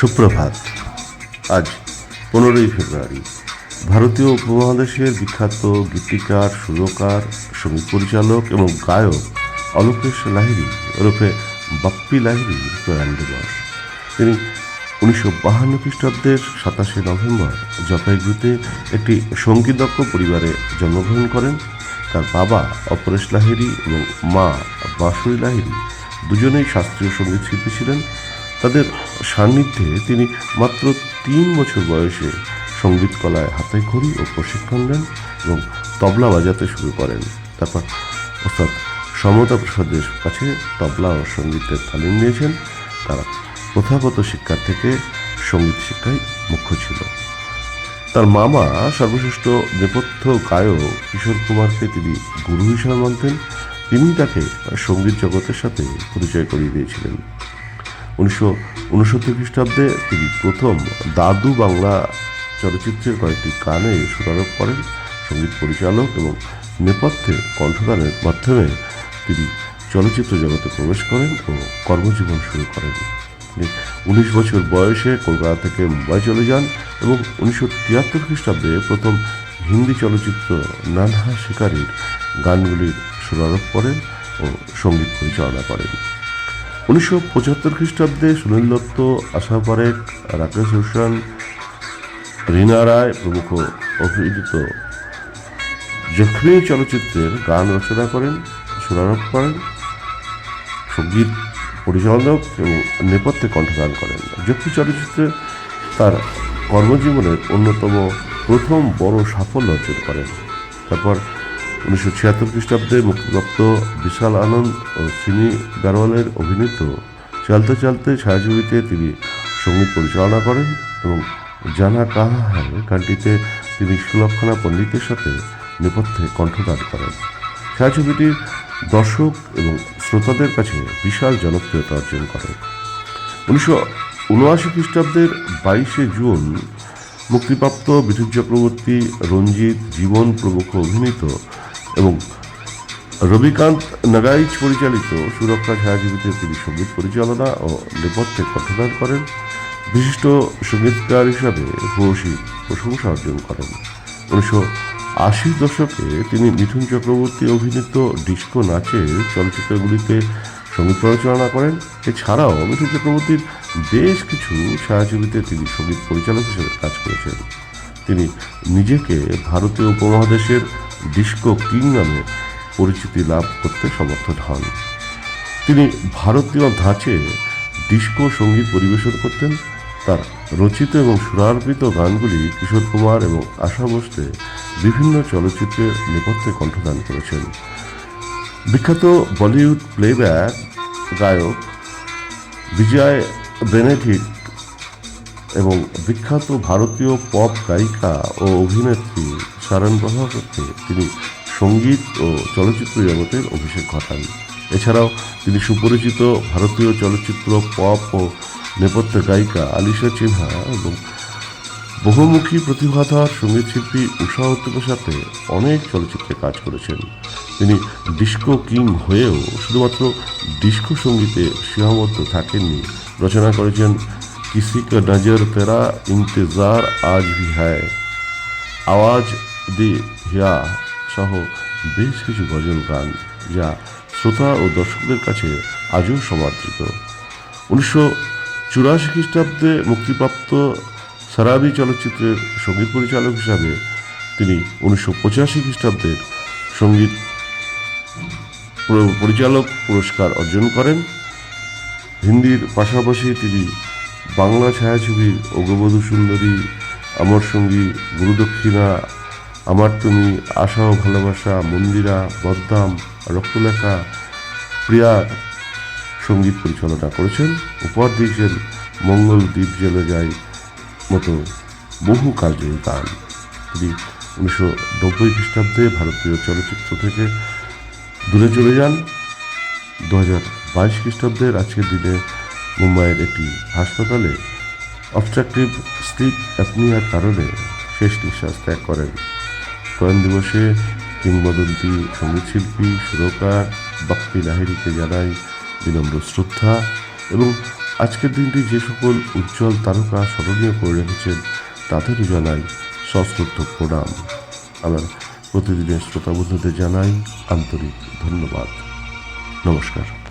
সুপ্রভাত। আজ 15ই ফেব্রুয়ারি। ভারতীয় উপমহাদেশের বিখ্যাত গীতিকার, সুরকার, সঙ্গীত পরিচালক এবং গায়ক অলোকেশ লাহিড়ী ওরফে বাপ্পি লাহিড়ীর প্রয়াণ দিবস। তিনি 1952 খ্রিস্টাব্দের 27শে নভেম্বর জলপাইগুড়িতে একটি সঙ্গীতজ্ঞ পরিবারে জন্মগ্রহণ করেন। তার বাবা অপরেশ লাহিড়ী এবং মা বাঁশুড়ী লাহিড়ী দুজনেই শাস্ত্রীয় সঙ্গীত শিল্পী ছিলেন। তাদের সান্নিধ্যে তিনি মাত্র 3 বছর বয়সে সঙ্গীত কলায় হাতেখড়ি ও প্রশিক্ষণ নেন এবং তবলা বাজাতে শুরু করেন। তারপর ওস্তাদ সমতা প্রসাদের কাছে তবলা ও সঙ্গীতের তালিম নিয়েছেন। তারা প্রথাগত শিক্ষার থেকে সঙ্গীত শিক্ষাই মুখ্য ছিল। তার মামা সর্বশ্রেষ্ঠ নেপথ্য গায়ক কিশোর কুমারকে তিনি গুরু হিসাবে মানতেন। তিনি তাকে সঙ্গীত জগতের সাথে পরিচয় করিয়ে দিয়েছিলেন। 1969 খ্রিস্টাব্দে তিনি প্রথম দাদু বাংলা চলচ্চিত্রের কয়েকটি গানে সুরারোপ করেন। সঙ্গীত পরিচালক এবং নেপথ্যে কণ্ঠদানের মাধ্যমে তিনি চলচ্চিত্র জগতে প্রবেশ করেন ও কর্মজীবন শুরু করেন। তিনি 19 বছর বয়সে কলকাতা থেকে মুম্বাই চলে যান এবং 1973 খ্রিস্টাব্দে প্রথম হিন্দি চলচ্চিত্র নানহা শিকারীর গানগুলির সুরারোপ করেন ও সঙ্গীত পরিচালনা করেন। 1975 খ্রিস্টাব্দে সুনীল দত্ত, আশা পারেখ, রাকেশ রোশন, রীনা রায় প্রমুখ অভিনীত জখমি চলচ্চিত্রের গান রচনা করেন, সুরারোপ করেন, সঙ্গীত পরিচালক এবং নেপথ্যে কণ্ঠদান করেন। জখমি চলচ্চিত্রে তার কর্মজীবনের অন্যতম প্রথম বড় সাফল্য অর্জন করেন। তারপর 1976 খ্রিস্টাব্দে মুক্তিপ্রাপ্ত বিশাল আনন্দ ও সিমি গারওয়ালের অভিনীত চলতে চলতে ছায়াছবিতে তিনি সঙ্গীত পরিচালনা করেন এবং জানা কাহা হ্যায় গানটিতে তিনি সুলক্ষণা পণ্ডিতের সাথে নেপথ্যে কণ্ঠদান করেন। ছায়াছবিটির দর্শক এবং শ্রোতাদের কাছে বিশাল জনপ্রিয়তা অর্জন করে। 1979 খ্রিস্টাব্দের 22শে জুন মুক্তিপ্রাপ্ত বিদ্যুৎ চক্রবর্তী, রঞ্জিত, জীবন প্রমুখ অভিনীত এবং রবিকান্ত নাগাইচ পরিচালিত সুরক্ষা ছায়াছবিতে তিনি সঙ্গীত পরিচালনা ও নেপথ্যে কণ্ঠদান করেন। বিশিষ্ট সঙ্গীতকার হিসাবে ভূয়সী প্রশংসা অর্জন করেন। 1980 দশকে তিনি মিঠুন চক্রবর্তী অভিনীত ডিস্কো নাচের চলচ্চিত্রগুলিতে সঙ্গীত পরিচালনা করেন। এছাড়াও মিঠুন চক্রবর্তীর বেশ কিছু ছায়াছবিতে তিনি সঙ্গীত পরিচালক হিসেবে কাজ করেছেন। তিনি নিজেকে ভারতীয় উপমহাদেশের ডিস্কো কিং নামে পরিচিতি লাভ করতে সমর্থ হন। তিনি ভারতীয় ধাঁচে ডিস্কো সঙ্গীত পরিবেশন করতেন। তার রচিত এবং সুরারোপিত গানগুলি কিশোর কুমার এবং আশা ভোসলে বিভিন্ন চলচ্চিত্রে নেপথ্যে কণ্ঠদান করেছেন। বিখ্যাত বলিউড প্লেব্যাক গায়ক বিজয় বেনেডিক্ট এবং বিখ্যাত ভারতীয় পপ গায়িকা ও অভিনেত্রী সারন প্রভাকরকে তিনি সঙ্গীত ও চলচ্চিত্র জগতের অভিষেক ঘটান। এছাড়াও তিনি সুপরিচিত ভারতীয় চলচ্চিত্র, পপ ও নেপথ্য গায়িকা আলিশা সিনহা এবং বহুমুখী প্রতিভাধর সঙ্গীতশিল্পী উষা উত্তমের সাথে অনেক চলচ্চিত্রে কাজ করেছেন। তিনি ডিস্কো কিং হয়েও শুধুমাত্র ডিস্কো সঙ্গীতে সীমাবদ্ধ থাকেননি, রচনা করেছেন কিসি কা নজর তেরা ইন্তজার আজ ভি হ্যায়, আওয়াজ দে হিয়া সহ বেশ কিছু গজল গান, যা শ্রোতা ও দর্শকদের কাছে আজও সমাদৃত। 1984 খ্রিস্টাব্দে মুক্তিপ্রাপ্ত সারাবি চলচ্চিত্রের সঙ্গীত পরিচালক হিসাবে তিনি 1985 খ্রিস্টাব্দের সঙ্গীত পরিচালক পুরস্কার অর্জন করেন। হিন্দির পাশাপাশি তিনি বাংলা ছায়াছবির অগ্রবধূ সুন্দরী, অমর সঙ্গী, গুরুদক্ষিণা, আমার তুমি, আশা ও ভালোবাসা, মন্দিরা, বদনাম, রক্তলেখা, প্রিয়ার সঙ্গীত পরিচালনা করেছেন। উপহার দিয়েছেন মঙ্গল দ্বীপ জেলে যায় মতো বহু কাজের গান। তিনি 1990 খ্রিস্টাব্দে ভারতীয় চলচ্চিত্র থেকে দূরে চলে যান। 2022 খ্রিস্টাব্দের আজকের দিনে মুম্বাইয়ের একটি হাসপাতালে অবস্ট্রাকটিভ স্লিপ অ্যাপনিয়ার কারণে শেষ নিঃশ্বাস ত্যাগ করেন। প্রয়াণ দিবসে কিংবদন্তি সঙ্গীতশিল্পী, সুরকার বাপ্পি লাহিড়ীকে জানাই বিনম্র শ্রদ্ধা এবং আজকের দিনটি যে সকল উজ্জ্বল তারকা স্মরণীয় করে রেখেছেন তাদেরও জানাই সশ্রদ্ধ প্রণাম। আমার প্রতিদিনের শ্রোতা বন্ধুদের জানাই আন্তরিক ধন্যবাদ। নমস্কার।